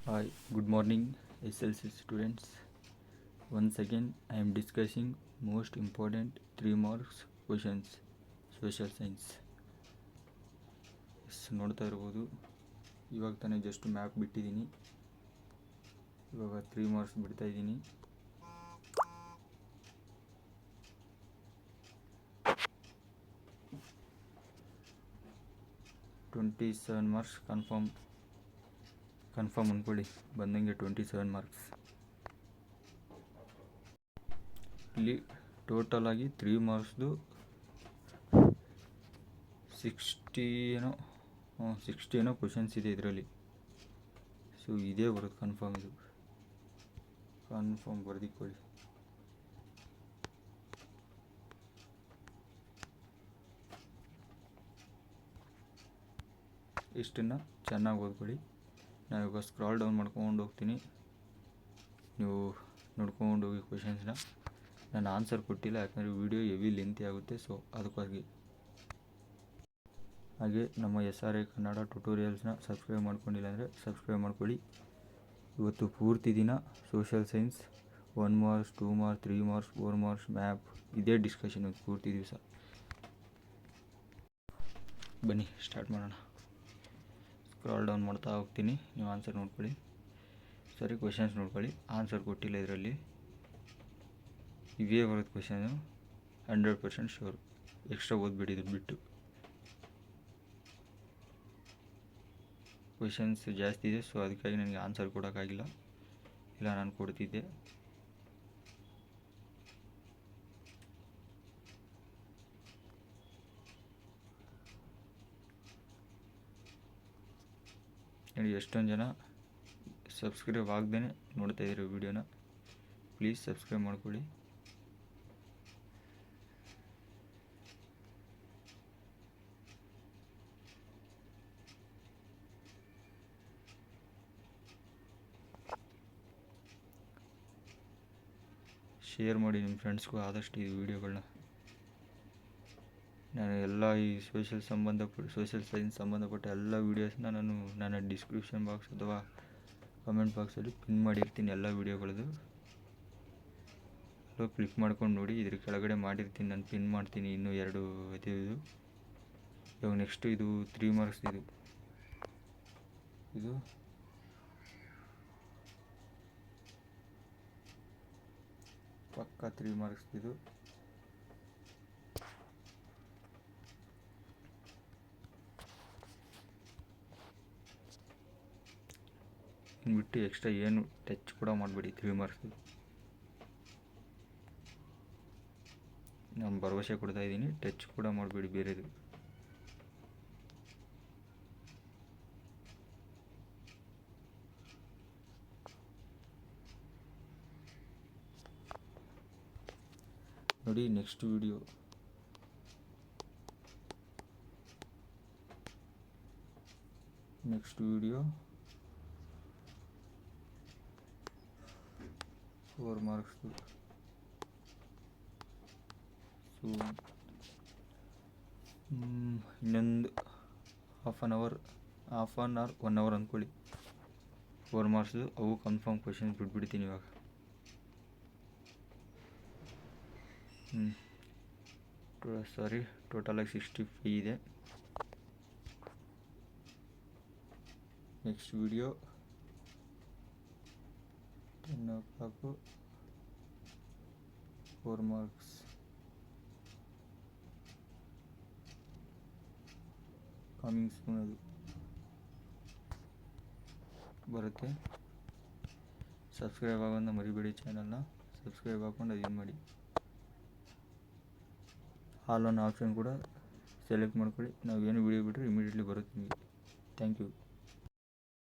Hi, good morning, SLC students. Once again, I am discussing most important 3 marks questions, social science. ನೋಡ್ತಾ ಇರ್ಬೋದು, ಇವಾಗ ತಾನೇ just map ಬಿಟ್ಟಿದ್ದೀನಿ. ಇವಾಗ 3 ಮಾರ್ಕ್ಸ್ ಬಿಡ್ತಾ ಇದ್ದೀನಿ. $27 marks ಕನ್ಫರ್ಮ್ ಅಂದ್ಕೊಳ್ಳಿ, ಬಂದಂಗೆ 27 ಮಾರ್ಕ್ಸ್. ಇಲ್ಲಿ ಟೋಟಲ್ ಆಗಿ 3 ಮಾರ್ಕ್ಸ್ದು 60 ಏನೋ ಕ್ವಶನ್ಸ್ ಇದೆ ಇದರಲ್ಲಿ. ಸೊ ಇದೇ ಬರೋದು ಕನ್ಫರ್ಮ್. ಇದು ಕನ್ಫರ್ಮ್ ಬರ್ದಿಕೊಳ್ಳಿ. ಇಷ್ಟನ್ನು ಚೆನ್ನಾಗಿ ಓದ್ಕೊಳ್ಳಿ. ನಾವಿವಾಗ ಸ್ಕ್ರಾಲ್ ಡೌನ್ ಮಾಡ್ಕೊಂಡು ಹೋಗ್ತೀನಿ, ನೀವು ನೋಡ್ಕೊಂಡು ಹೋಗಿ ಕ್ವಶನ್ಸ್ನ. ನಾನು ಆನ್ಸರ್ ಕೊಟ್ಟಿಲ್ಲ, ಯಾಕಂದರೆ ವಿಡಿಯೋ ಹೆವಿ ಲೆಂತಿ ಆಗುತ್ತೆ. ಸೊ ಅದಕ್ಕಾಗಿ. ಹಾಗೆ ನಮ್ಮ SRA ಕನ್ನಡ ಟ್ಯುಟೋರಿಯಲ್ಸ್ನ ಸಬ್ಸ್ಕ್ರೈಬ್ ಮಾಡ್ಕೊಂಡಿಲ್ಲ ಅಂದರೆ ಸಬ್ಸ್ಕ್ರೈಬ್ ಮಾಡ್ಕೊಳ್ಳಿ. ಇವತ್ತು ಪೂರ್ತಿ ದಿನ social science 1 marks 2 marks 3 marks 4 marks map ಇದೇ ಡಿಸ್ಕಷನ್ ಪೂರ್ತಿ ದಿವಸ. ಬನ್ನಿ ಸ್ಟಾರ್ಟ್ ಮಾಡೋಣ. ಸ್ಕ್ರಾಲ್ ಡೌನ್ ಮಾಡ್ತಾ ಹೋಗ್ತೀನಿ, ನೀವು ಆನ್ಸರ್ ನೋಡ್ಕೊಳ್ಳಿ. ಸರಿ, ಕ್ವಶನ್ಸ್ ನೋಡ್ಕೊಳ್ಳಿ. ಆನ್ಸರ್ ಕೊಟ್ಟಿಲ್ಲ ಇದರಲ್ಲಿ, ಇವೇ ಬರೋದು ಕ್ವಶನು. 100% ಶೋರ್. ಎಕ್ಸ್ಟ್ರಾ ಓದ್ಬಿಟ್ಟಿದ್ದು ಬಿಟ್ಟು. ಕ್ವಶನ್ಸ್ ಜಾಸ್ತಿ ಇದೆ, ಸೊ ಅದಕ್ಕಾಗಿ ನನಗೆ ಆನ್ಸರ್ ಕೊಡೋಕ್ಕಾಗಿಲ್ಲ, ಇಲ್ಲ ನಾನು ಕೊಡ್ತಿದ್ದೆ. ನೋಡಿ, ಎಷ್ಟೊಂದು ಜನ ಸಬ್ಸ್ಕ್ರೈಬ್ ಆಗದೇ ನೋಡ್ತಾ ಇದ್ದೀರಿ ವಿಡಿಯೋನ. ಪ್ಲೀಸ್ ಸಬ್ಸ್ಕ್ರೈಬ್ ಮಾಡ್ಕೊಳ್ಳಿ. ಶೇರ್ ಮಾಡಿ ನಿಮ್ಮ ಫ್ರೆಂಡ್ಸ್ಗೂ ಆದಷ್ಟು ಈ ವಿಡಿಯೋಗಳನ್ನ. ನಾನು ಎಲ್ಲ ಈ ಸೋಷಿಯಲ್ ಸೈನ್ಸ್ ಸಂಬಂಧಪಟ್ಟ ಎಲ್ಲ ವೀಡಿಯೋಸ್ನ ನಾನು ನನ್ನ ಡಿಸ್ಕ್ರಿಪ್ಷನ್ ಬಾಕ್ಸ್ ಅಥವಾ ಕಮೆಂಟ್ ಬಾಕ್ಸಲ್ಲಿ ಪಿನ್ ಮಾಡಿರ್ತೀನಿ, ಎಲ್ಲ ವೀಡಿಯೋಗಳದ್ದು. ಅಲ್ಲೋ ಕ್ಲಿಕ್ ಮಾಡ್ಕೊಂಡು ನೋಡಿ. ಇದ್ರ ಕೆಳಗಡೆ ಮಾಡಿರ್ತೀನಿ, ನಾನು ಪಿನ್ ಮಾಡ್ತೀನಿ. ಇನ್ನೂ 2 ಇದು. ಇವಾಗ ನೆಕ್ಸ್ಟು ಇದು 3 ಮಾರ್ಕ್ಸ್. ಇದು ಪಕ್ಕ 3 ಮಾರ್ಕ್ಸ್. ಇದು ಬಿಟ್ಟು ಎಕ್ಸ್ಟ್ರಾ ಏನು ಟಚ್ ಕೂಡ ಮಾಡಬೇಡಿ. 3 ಮಾರ್ಕ್ಸ್ ನಾನು ಭರವಸೆ ಕೊಡ್ತಾ ಇದ್ದೀನಿ, ಟಚ್ ಕೂಡ ಮಾಡಬೇಡಿ ಬೇರೆದು. ನೋಡಿ, ನೆಕ್ಸ್ಟ್ ವಿಡಿಯೋ 4 ಮಾರ್ಕ್ಸ್. ಸೊ ಇನ್ನೊಂದು ಹಾಫ್ ಆನ್ ಅವರ್ 1 ಅವರ್ ಅಂದ್ಕೊಳ್ಳಿ. 4 ಮಾರ್ಕ್ಸು ಅವು ಕನ್ಫರ್ಮ್ ಕ್ವಶನ್ಸ್ ಬಿಟ್ಬಿಡ್ತೀನಿ ಇವಾಗ. ಟೋಟಲಾಗಿ 65 ಇದೆ. Next video 10 o'clock 4 marks. Coming soon ಅದು ಬರುತ್ತೆ. ಸಬ್ಸ್ಕ್ರೈಬ್ ಆಗೋದನ್ನ ಮರಿಬೇಡಿ. ಚಾನಲ್ನ ಸಬ್ಸ್ಕ್ರೈಬ್ ಹಾಕ್ಕೊಂಡು ಅದು ಮಾಡಿ. ಆಲ್ ಆನ್ ಆಪ್ಷನ್ ಕೂಡ ಸೆಲೆಕ್ಟ್ ಮಾಡ್ಕೊಳ್ಳಿ. ನಾವು ಏನು ವಿಡಿಯೋ ಬಿಟ್ಟರೆ ಇಮಿಡಿಯೇಟ್ಲಿ ಬರುತ್ತೆ ನಿಮಗೆ. Thank you.